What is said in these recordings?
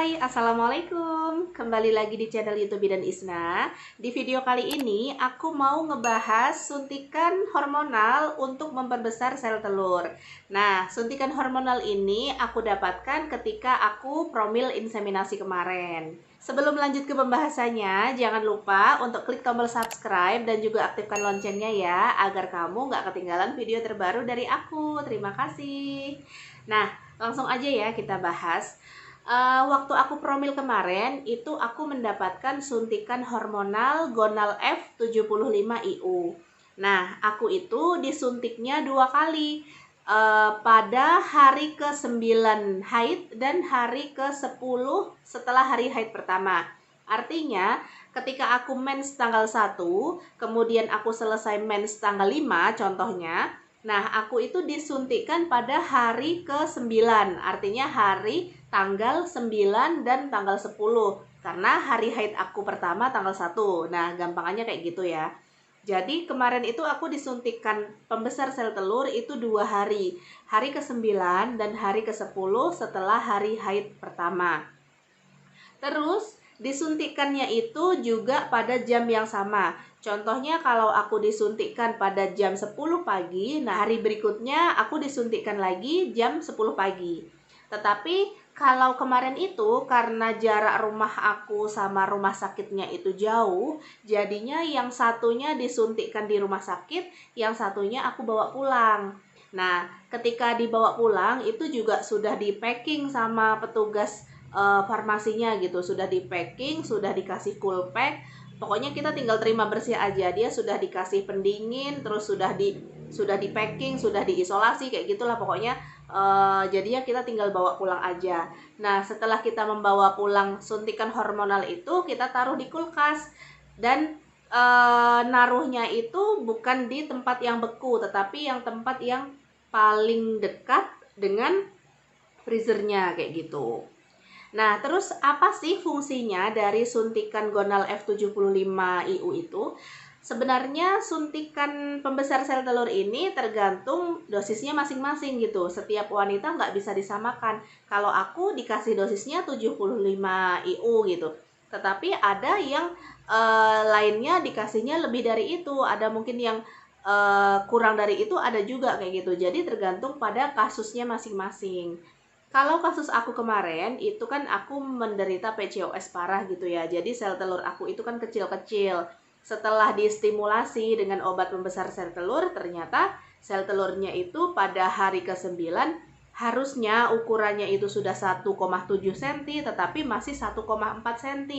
Hai, Assalamualaikum. Kembali lagi di channel YouTube Bidan Isna. Di video kali ini aku mau ngebahas suntikan hormonal untuk memperbesar sel telur. Nah, suntikan hormonal ini aku dapatkan ketika aku promil inseminasi kemarin. Sebelum lanjut ke pembahasannya, jangan lupa untuk klik tombol subscribe dan juga aktifkan loncengnya ya, agar kamu nggak ketinggalan video terbaru dari aku. Terima kasih. Nah, langsung aja ya kita bahas. Waktu aku promil kemarin itu aku mendapatkan suntikan hormonal Gonal F75 IU. Nah, aku itu disuntiknya 2 kali, pada hari ke-9 haid dan hari ke-10 setelah hari haid pertama. Artinya, ketika aku mens tanggal 1, kemudian aku selesai mens tanggal 5 contohnya. Nah, aku itu disuntikkan pada hari ke-9, artinya hari tanggal 9 dan tanggal 10. Karena hari haid aku pertama tanggal 1. Nah, gampangannya kayak gitu ya. Jadi kemarin itu aku disuntikkan pembesar sel telur itu 2 hari. Hari ke-9 dan hari ke-10 setelah hari haid pertama. Terus disuntikannya itu juga pada jam yang sama. Contohnya kalau aku disuntikkan pada jam 10 pagi, nah hari berikutnya aku disuntikkan lagi jam 10 pagi. Tetapi kalau kemarin itu karena jarak rumah aku sama rumah sakitnya itu jauh, jadinya yang satunya disuntikkan di rumah sakit, yang satunya aku bawa pulang. Nah, ketika dibawa pulang itu juga sudah di packing sama petugas farmasinya gitu, sudah di packing, sudah dikasih cool pack. Pokoknya kita tinggal terima bersih aja. Dia sudah dikasih pendingin, terus sudah di packing, sudah diisolasi kayak gitulah pokoknya. Jadinya kita tinggal bawa pulang aja. Nah, setelah kita membawa pulang suntikan hormonal itu, kita taruh di kulkas dan naruhnya itu bukan di tempat yang beku, tetapi yang tempat yang paling dekat dengan freezernya kayak gitu. Nah, terus apa sih fungsinya dari suntikan Gonal F75 IU itu? Sebenarnya suntikan pembesar sel telur ini tergantung dosisnya masing-masing gitu. Setiap wanita nggak bisa disamakan. Kalau aku dikasih dosisnya 75 IU gitu. Tetapi ada yang lainnya dikasihnya lebih dari itu. Ada mungkin yang kurang dari itu, ada juga kayak gitu. Jadi tergantung pada kasusnya masing-masing. Kalau kasus aku kemarin, itu kan aku menderita PCOS parah gitu ya. Jadi sel telur aku itu kan kecil-kecil. Setelah distimulasi dengan obat pembesar sel telur, ternyata sel telurnya itu pada hari ke-9 harusnya ukurannya itu sudah 1,7 cm, tetapi masih 1,4 cm.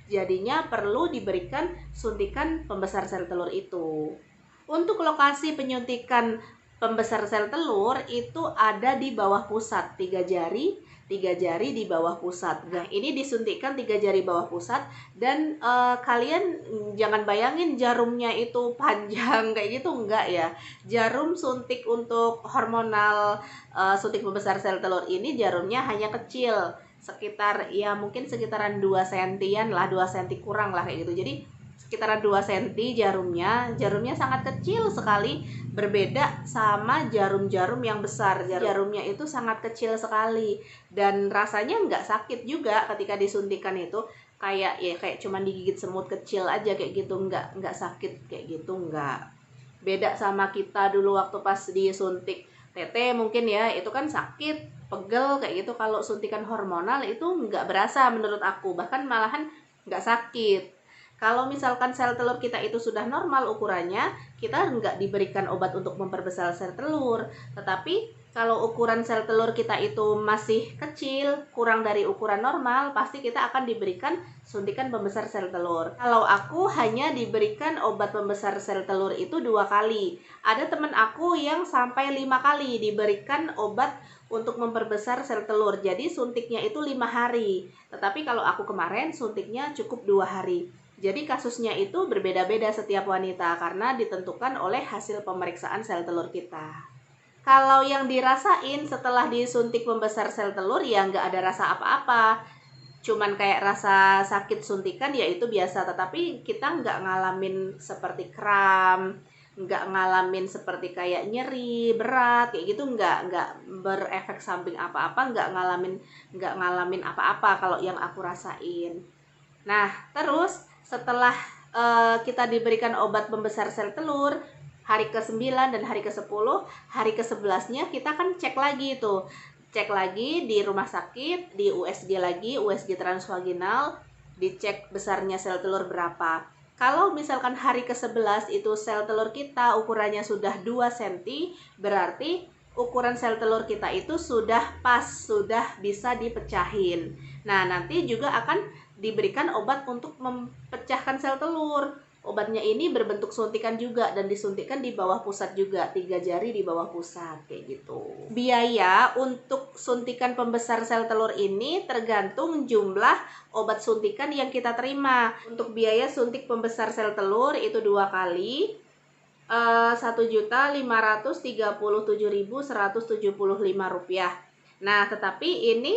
Jadinya perlu diberikan suntikan pembesar sel telur itu. Untuk lokasi penyuntikan pembesar sel telur itu ada di bawah pusat, 3 jari di bawah pusat. Nah, ini disuntikkan 3 jari bawah pusat dan kalian jangan bayangin jarumnya itu panjang kayak gitu, enggak ya. Jarum suntik untuk hormonal suntik pembesar sel telur ini jarumnya hanya kecil, sekitar ya mungkin sekitaran 2 sentian lah, 2 senti kurang lah kayak gitu. Jadi sekitaran 2 cm jarumnya sangat kecil sekali, berbeda sama jarum-jarum yang besar. Jarumnya itu sangat kecil sekali dan rasanya nggak sakit juga ketika disuntikan itu, kayak cuman digigit semut kecil aja kayak gitu, nggak sakit kayak gitu, nggak. Beda sama kita dulu waktu pas disuntik TT mungkin ya, itu kan sakit, pegel kayak gitu. Kalau suntikan hormonal itu nggak berasa menurut aku, bahkan malahan nggak sakit. Kalau misalkan sel telur kita itu sudah normal ukurannya, kita nggak diberikan obat untuk memperbesar sel telur. Tetapi kalau ukuran sel telur kita itu masih kecil, kurang dari ukuran normal, pasti kita akan diberikan suntikan pembesar sel telur. Kalau aku hanya diberikan obat pembesar sel telur itu 2 kali. Ada teman aku yang sampai 5 kali diberikan obat untuk memperbesar sel telur. Jadi suntiknya itu 5 hari. Tetapi kalau aku kemarin suntiknya cukup 2 hari. Jadi kasusnya itu berbeda-beda setiap wanita karena ditentukan oleh hasil pemeriksaan sel telur kita. Kalau yang dirasain setelah disuntik pembesar sel telur ya nggak ada rasa apa-apa. Cuman kayak rasa sakit suntikan ya itu biasa, tetapi kita nggak ngalamin seperti kram, nggak ngalamin seperti kayak nyeri berat kayak gitu, nggak berefek samping apa-apa, nggak ngalamin apa-apa kalau yang aku rasain. Nah, terus setelah kita diberikan obat pembesar sel telur hari ke-9 dan hari ke-10, hari ke-11-nya kita kan cek lagi tuh. Cek lagi di rumah sakit, di USG lagi, USG transvaginal, dicek besarnya sel telur berapa. Kalau misalkan hari ke-11 itu sel telur kita ukurannya sudah 2 cm, berarti ukuran sel telur kita itu sudah pas, sudah bisa dipecahin. Nah, nanti juga akan diberikan obat untuk mempecahkan sel telur. Obatnya ini berbentuk suntikan juga dan disuntikkan di bawah pusat juga, 3 jari di bawah pusat kayak gitu. Biaya untuk suntikan pembesar sel telur ini tergantung jumlah obat suntikan yang kita terima. Untuk biaya suntik pembesar sel telur itu 2 kali, 1.537.175 rupiah. Nah, tetapi ini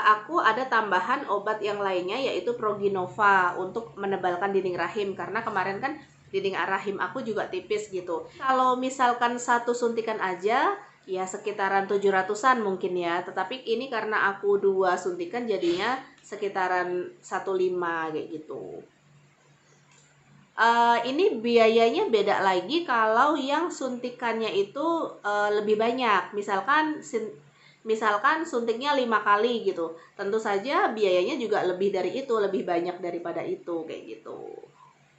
aku ada tambahan obat yang lainnya yaitu Proginova untuk menebalkan dinding rahim, karena kemarin kan dinding rahim aku juga tipis gitu. Kalau misalkan satu suntikan aja ya sekitaran 700-an mungkin ya, tetapi ini karena aku 2 suntikan jadinya sekitaran 1,5 kayak gitu. Ini biayanya beda lagi kalau yang suntikannya itu lebih banyak. Misalkan suntiknya 5 kali gitu, tentu saja biayanya juga lebih dari itu, lebih banyak daripada itu kayak gitu.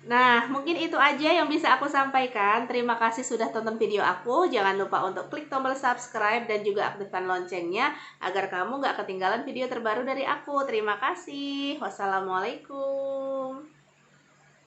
Nah, mungkin itu aja yang bisa aku sampaikan. Terima kasih sudah tonton video aku. Jangan lupa untuk klik tombol subscribe dan juga aktifkan loncengnya agar kamu gak ketinggalan video terbaru dari aku. Terima kasih. Wassalamualaikum.